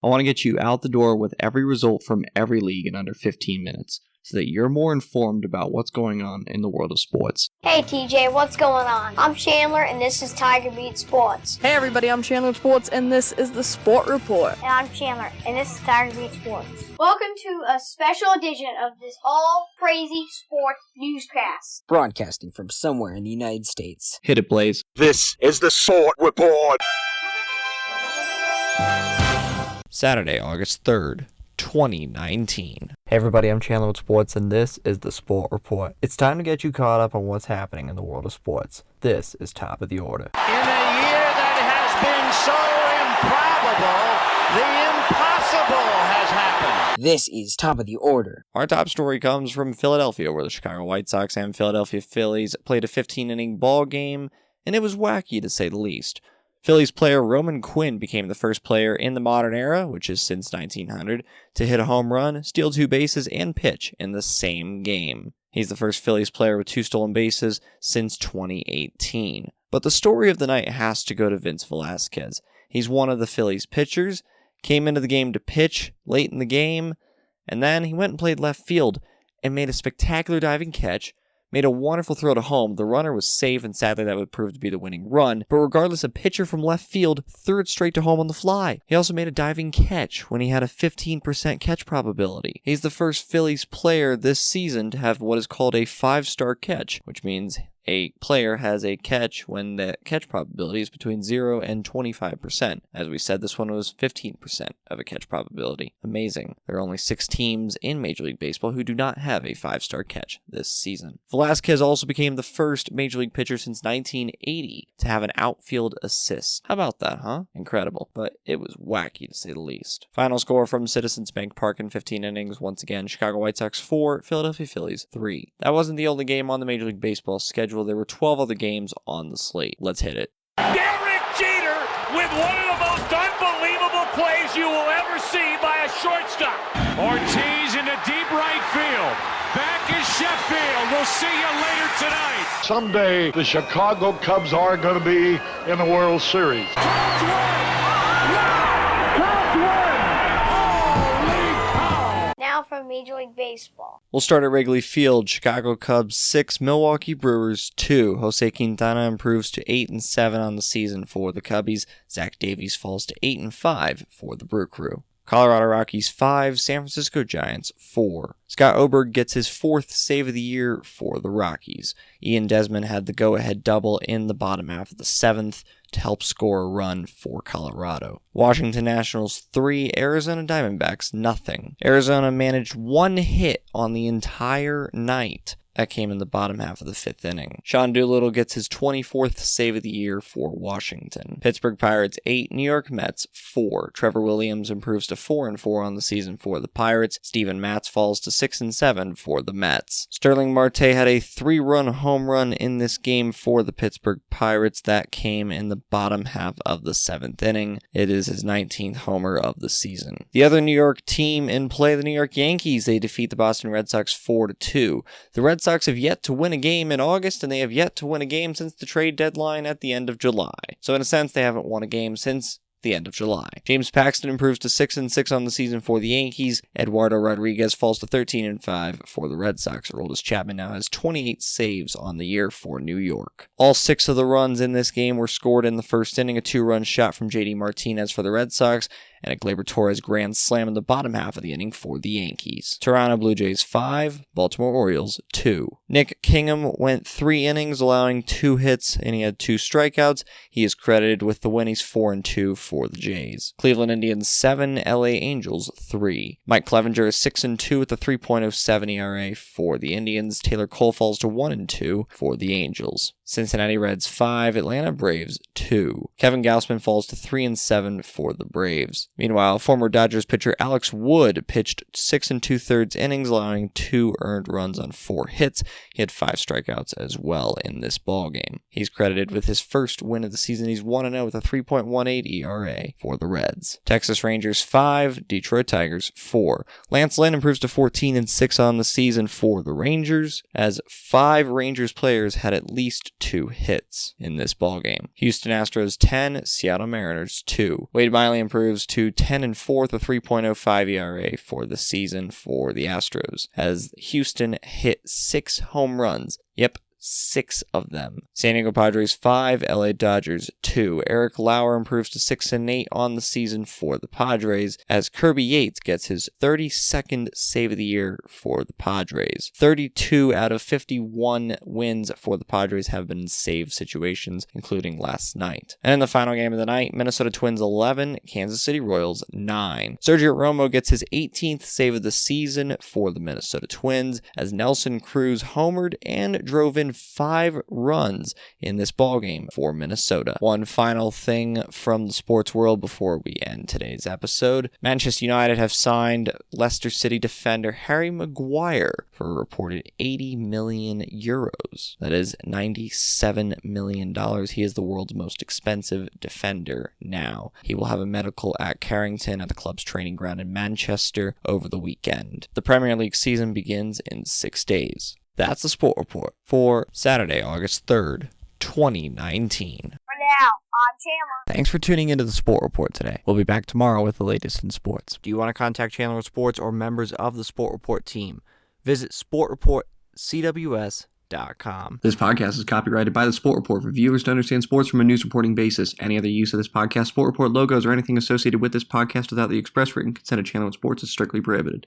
I want to get you out the door with every result from every league in under 15 minutes, so that you're more informed about what's going on in the world of sports. Hey TJ, what's going on? I'm Chandler and this is Tiger Beat Sports. Hey everybody, I'm Chandler Sports and this is the Sport Report. And I'm Chandler and this is Tiger Beat Sports. Welcome to a special edition of this all crazy sports newscast. Broadcasting from somewhere in the United States. Hit it, Blaze. This is the Sport Report. Saturday, August 3rd, 2019. Hey everybody, I'm Chandler with Sports, and this is the Sport Report. It's time to get you caught up on what's happening in the world of sports. This is Top of the Order. In a year that has been so improbable, the impossible has happened. This is Top of the Order. Our top story comes from Philadelphia, where the Chicago White Sox and Philadelphia Phillies played a 15-inning ball game, and it was wacky to say the least. Phillies player Roman Quinn became the first player in the modern era, which is since 1900, to hit a home run, steal 2 bases, and pitch in the same game. He's the first Phillies player with 2 stolen bases since 2018. But the story of the night has to go to Vince Velasquez. He's one of the Phillies pitchers, came into the game to pitch late in the game, and then he went and played left field and made a spectacular diving catch, made a wonderful throw to home. The runner was safe, and sadly that would prove to be the winning run. But regardless, a pitcher from left field threw it straight to home on the fly. He also made a diving catch when he had a 15% catch probability. He's the first Phillies player this season to have what is called a 5-star catch, which means a player has a catch when the catch probability is between 0 and 25%. As we said, this one was 15% of a catch probability. Amazing. There are only 6 teams in Major League Baseball who do not have a 5-star catch this season. Velasquez also became the first Major League pitcher since 1980 to have an outfield assist. How about that, huh? Incredible. But it was wacky to say the least. Final score from Citizens Bank Park in 15 innings. Once again, Chicago White Sox 4, Philadelphia Phillies 3. That wasn't the only game on the Major League Baseball schedule. There were 12 other games on the slate. Let's hit it. Derek Jeter with one of the most unbelievable plays you will ever see by a shortstop. Ortiz into deep right field. Back is Sheffield. We'll see you later tonight. Someday, the Chicago Cubs are going to be in the World Series. Now from Major League Baseball. We'll start at Wrigley Field. Chicago Cubs 6, Milwaukee Brewers 2. Jose Quintana improves to 8-7 on the season for the Cubbies. Zach Davies falls to 8-5 for the Brew Crew. Colorado Rockies 5, San Francisco Giants 4. Scott Oberg gets his 4th save of the year for the Rockies. Ian Desmond had the go-ahead double in the bottom half of the 7th to help score a run for Colorado. Washington Nationals 3, Arizona Diamondbacks 0. Arizona managed 1 hit on the entire night. That came in the bottom half of the 5th inning. Sean Doolittle gets his 24th save of the year for Washington. Pittsburgh Pirates 8, New York Mets 4. Trevor Williams improves to 4-4 on the season for the Pirates. Steven Matz falls to 6-7 for the Mets. Sterling Marte had a 3-run home run in this game for the Pittsburgh Pirates. That came in the bottom half of the 7th inning. It is his 19th homer of the season. The other New York team in play, the New York Yankees, they defeat the Boston Red Sox 4-2. The Red Sox have yet to win a game in August, and they have yet to win a game since the trade deadline at the end of July. So in a sense, they haven't won a game since the end of July. James Paxton improves to 6-6 on the season for the Yankees. Eduardo Rodriguez falls to 13-5 for the Red Sox. Aroldis Chapman now has 28 saves on the year for New York. All 6 of the runs in this game were scored in the first inning. A 2-run shot from J.D. Martinez for the Red Sox, and a Gleyber Torres grand slam in the bottom half of the inning for the Yankees. Toronto Blue Jays 5, Baltimore Orioles 2. Nick Kingham went 3 innings, allowing 2 hits, and he had 2 strikeouts. He is credited with the win. He's 4-2 for the Jays. Cleveland Indians 7, LA Angels 3. Mike Clevenger is 6-2 with a 3.07 ERA for the Indians. Taylor Cole falls to 1-2 for the Angels. Cincinnati Reds 5, Atlanta Braves 2. Kevin Gausman falls to 3-7 for the Braves. Meanwhile, former Dodgers pitcher Alex Wood pitched 6 2/3 innings, allowing 2 earned runs on 4 hits. He had 5 strikeouts as well in this ballgame. He's credited with his first win of the season. He's 1-0 with a 3.18 ERA for the Reds. Texas Rangers 5, Detroit Tigers 4. Lance Lynn improves to 14-6 on the season for the Rangers, as 5 Rangers players had at least 2 hits in this ballgame. Houston Astros 10, Seattle Mariners 2. Wade Miley improves to to 10-4 with a 3.05 ERA for the season for the Astros, as Houston hit 6 home runs. Yep, 6 of them. San Diego Padres 5, LA Dodgers 2. Eric Lauer improves to 6-8 on the season for the Padres, as Kirby Yates gets his 32nd save of the year for the Padres. 32 out of 51 wins for the Padres have been in save situations, including last night. And in the final game of the night, Minnesota Twins 11, Kansas City Royals 9. Sergio Romo gets his 18th save of the season for the Minnesota Twins, as Nelson Cruz homered and drove in 5 runs in this ballgame for Minnesota. One final thing from the sports world before we end today's episode. Manchester United have signed Leicester City defender Harry Maguire for a reported 80 million euros. That is $97 million. He is the world's most expensive defender now. He will have a medical at Carrington at the club's training ground in Manchester over the weekend. The Premier League season begins in 6 days. That's the Sport Report for Saturday, August 3rd, 2019. For now, I'm Chandler. Thanks for tuning into the Sport Report today. We'll be back tomorrow with the latest in sports. Do you want to contact Chandler Sports or members of the Sport Report team? Visit sportreportcws.com. This podcast is copyrighted by the Sport Report for viewers to understand sports from a news reporting basis. Any other use of this podcast, Sport Report logos, or anything associated with this podcast without the express written consent of Chandler Sports is strictly prohibited.